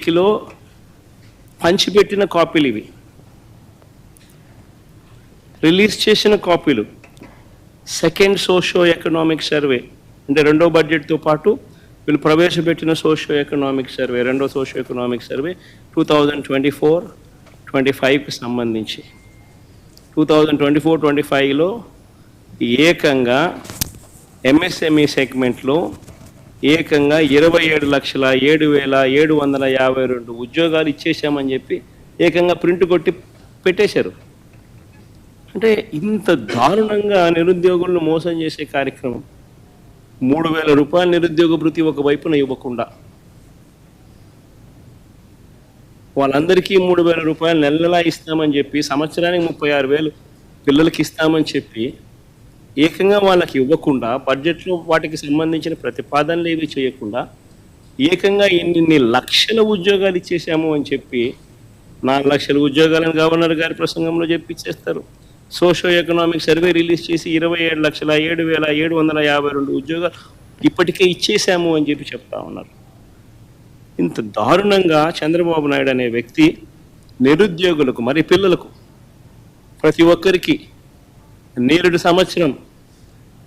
పబ్లిక్లో పంచిపెట్టిన కాపీలు ఇవి, రిలీజ్ చేసిన కాపీలు. సెకండ్ సోషో ఎకనామిక్ సర్వే అంటే రెండో బడ్జెట్తో పాటు వీళ్ళు ప్రవేశపెట్టిన సోషో ఎకనామిక్ సర్వే, రెండో సోషో ఎకనామిక్ సర్వే 2024-25కి సంబంధించి. 2024-25లో ఏకంగా ఎంఎస్ఎంఈ సెగ్మెంట్లో ఏకంగా 27,07,752 ఉద్యోగాలు ఇచ్చేసామని చెప్పి ఏకంగా ప్రింట్ కొట్టి పెట్టేశారు. అంటే ఇంత దారుణంగా నిరుద్యోగులను మోసం చేసే కార్యక్రమం. 3,000 రూపాయల నిరుద్యోగ భృతి ఒక వైపున ఇవ్వకుండా వాళ్ళందరికీ 3,000 రూపాయలు నెల నెలా ఇస్తామని చెప్పి, సంవత్సరానికి 36,000 పిల్లలకి ఇస్తామని చెప్పి ఏకంగా వాళ్ళకి ఇవ్వకుండా, బడ్జెట్లో వాటికి సంబంధించిన ప్రతిపాదనలు ఏవి చేయకుండా ఏకంగా ఇన్ని లక్షల ఉద్యోగాలు ఇచ్చేసాము అని చెప్పి 4 లక్షల ఉద్యోగాలను గవర్నర్ గారి ప్రసంగంలో చెప్పిచ్చేస్తారు. సోషో ఎకనామిక్ సర్వే రిలీజ్ చేసి 27,07,752 ఉద్యోగాలు ఇప్పటికే ఇచ్చేసాము అని చెప్పి చెప్తా ఉన్నారు. ఇంత దారుణంగా చంద్రబాబు నాయుడు అనే వ్యక్తి నిరుద్యోగులకు, మరి పిల్లలకు, ప్రతి ఒక్కరికి నేరుడు సంవత్సరం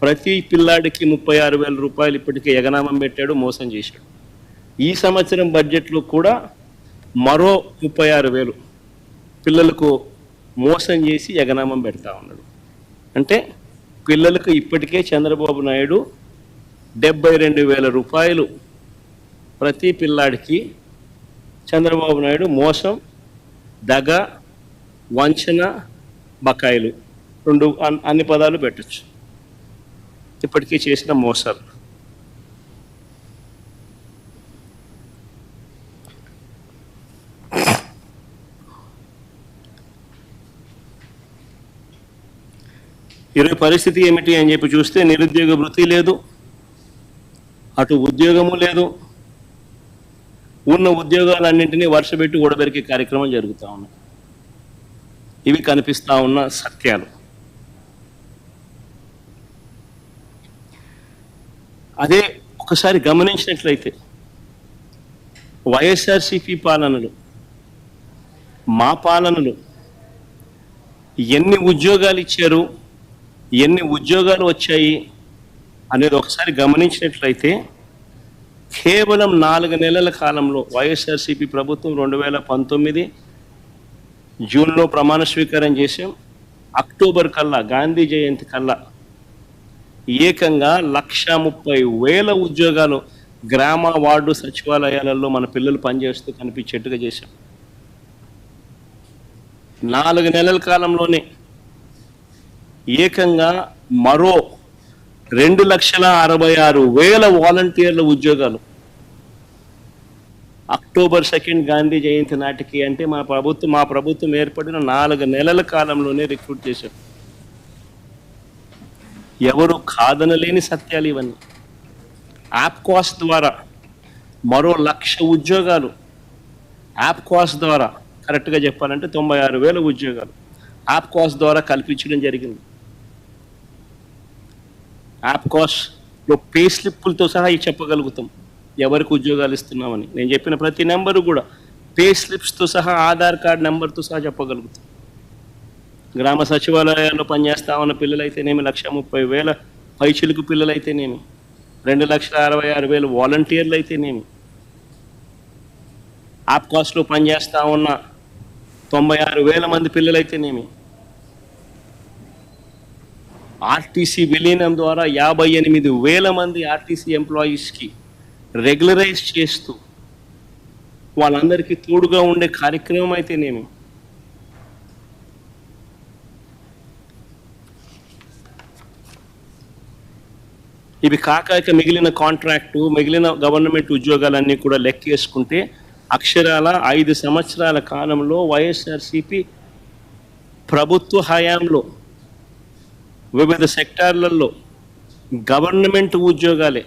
ప్రతి పిల్లాడికి 36,000 రూపాయలు ఇప్పటికే ఎగనామం పెట్టాడు, మోసం చేశాడు. ఈ సంవత్సరం బడ్జెట్లో కూడా మరో 36,000 పిల్లలకు మోసం చేసి ఎగనామం పెడతా ఉన్నాడు. అంటే పిల్లలకు ఇప్పటికే చంద్రబాబు నాయుడు 72,000 రూపాయలు ప్రతి పిల్లాడికి చంద్రబాబు నాయుడు మోసం, దగ, వంచన, బకాయిలు, అన్ని పదాలు పెట్టచ్చు ఇప్పటికీ చేసిన మోసాలు. ఈరోజు పరిస్థితి ఏమిటి అని చెప్పి చూస్తే నిరుద్యోగ వృత్తి లేదు, అటు ఉద్యోగము లేదు. ఉన్న ఉద్యోగాలన్నింటినీ వర్షపెట్టి ఊడబెరికే కార్యక్రమం జరుగుతూ ఉన్నాయి. ఇవి కనిపిస్తూ ఉన్న సత్యాలు. అదే ఒకసారి గమనించినట్లయితే వైఎస్ఆర్సీపీ పాలనలు, మా పాలనలు ఎన్ని ఉద్యోగాలు ఇచ్చారు, ఎన్ని ఉద్యోగాలు వచ్చాయి అనేది ఒకసారి గమనించినట్లయితే కేవలం 4 నెలల కాలంలో వైఎస్ఆర్సీపీ ప్రభుత్వం 2019 జూన్లో ప్రమాణ స్వీకారం చేసాం. అక్టోబర్ కల్లా, గాంధీ జయంతి కల్లా ఏకంగా 130,000 ఉద్యోగాలు గ్రామ, వార్డు సచివాలయాలలో మన పిల్లలు పనిచేస్తూ కనిపించేట్టుగా చేశాం. 4 నెలల కాలంలోనే ఏకంగా మరో 2,66,000 వాలంటీర్ల ఉద్యోగాలు అక్టోబర్ 2 గాంధీ జయంతి నాటికి, అంటే మా ప్రభుత్వం ఏర్పడిన 4 నెలల కాలంలోనే రిక్రూట్ చేశాం. ఎవరు కాదనలేని సత్యాలు ఇవన్నీ. యాప్కాస్ ద్వారా మరో 1,00,000 ఉద్యోగాలు, యాప్కాస్ ద్వారా కరెక్ట్గా చెప్పాలంటే 96,000 ఉద్యోగాలు యాప్కాస్ ద్వారా కల్పించడం జరిగింది. యాప్కాస్లో పే స్లిప్పులతో సహా చెప్పగలుగుతాం ఎవరికి ఉద్యోగాలు ఇస్తున్నామని. నేను చెప్పిన ప్రతి నెంబరు కూడా పే స్లిప్స్తో సహా, ఆధార్ కార్డ్ నెంబర్తో సహా చెప్పగలుగుతాం. గ్రామ సచివాలయాల్లో పనిచేస్తా ఉన్న పిల్లలైతేనేమి, 130,000 పైచిలుకు పిల్లలైతేనేమి, 2,66,000 వాలంటీర్లు అయితేనేమి, యాప్కాస్లో పనిచేస్తా ఉన్న 96,000 మంది పిల్లలైతేనేమి, ఆర్టీసీ విలీనం ద్వారా 58,000 మంది ఆర్టీసీ ఎంప్లాయీస్కి రెగ్యులరైజ్ చేస్తూ వాళ్ళందరికీ తోడుగా ఉండే కార్యక్రమం అయితేనేమి, ఇవి కాక మిగిలిన కాంట్రాక్టు, మిగిలిన గవర్నమెంట్ ఉద్యోగాలన్నీ కూడా లెక్కేసుకుంటే అక్షరాల 5 సంవత్సరాల కాలంలో వైఎస్ఆర్సీపీ ప్రభుత్వ హయాంలో వివిధ సెక్టార్లలో గవర్నమెంట్ ఉద్యోగాలే,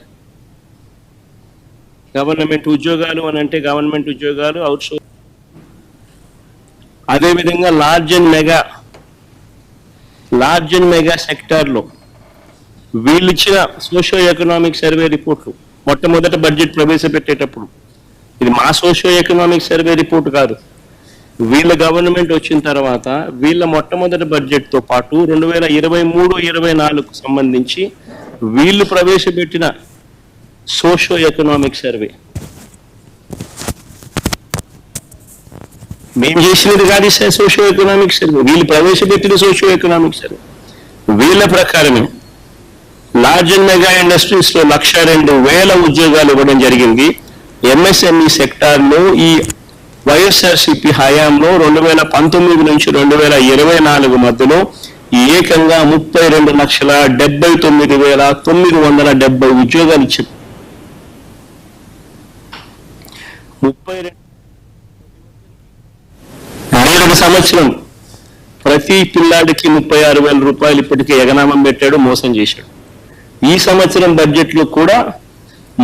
గవర్నమెంట్ ఉద్యోగాలు అని అంటే గవర్నమెంట్ ఉద్యోగాలు, అవుట్సోర్స్, అదేవిధంగా లార్జ్ అండ్ మెగా సెక్టార్లో వీళ్ళు ఇచ్చిన సోషో ఎకనామిక్ సర్వే రిపోర్ట్లు మొట్టమొదట బడ్జెట్ ప్రవేశపెట్టేటప్పుడు ఇది మా సోషియో ఎకనామిక్ సర్వే రిపోర్ట్ కాదు. వీళ్ళ గవర్నమెంట్ వచ్చిన తర్వాత వీళ్ళ మొట్టమొదటి బడ్జెట్ తో పాటు 2023-24 సంబంధించి వీళ్ళు ప్రవేశపెట్టిన సోషియో ఎకనామిక్ సర్వే. మేము చేసినది కాదు సోషియో ఎకనామిక్ సర్వే, వీళ్ళు ప్రవేశపెట్టిన సోషియో ఎకనామిక్ సర్వే. వీళ్ళ ప్రకారమే లార్జ్ అండ్ మెగా ఇండస్ట్రీస్ లో 102,000 ఉద్యోగాలు ఇవ్వడం జరిగింది. ఎంఎస్ఎంఈ సెక్టార్ లో ఈ వైఎస్ఆర్సీపీ హయాంలో 2019 నుంచి 2024 మధ్యలో ఏకంగా 32,79,970 ఉద్యోగాలు ఇచ్చారు. 32 సంవత్సరం ప్రతి పిల్లాడికి 36,000 రూపాయలు ఇప్పటికే ఎగనామం పెట్టాడు, మోసం చేశాడు. ఈ సంవత్సరం బడ్జెట్ లో కూడా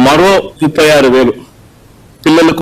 మరో 36,000 పిల్లలకు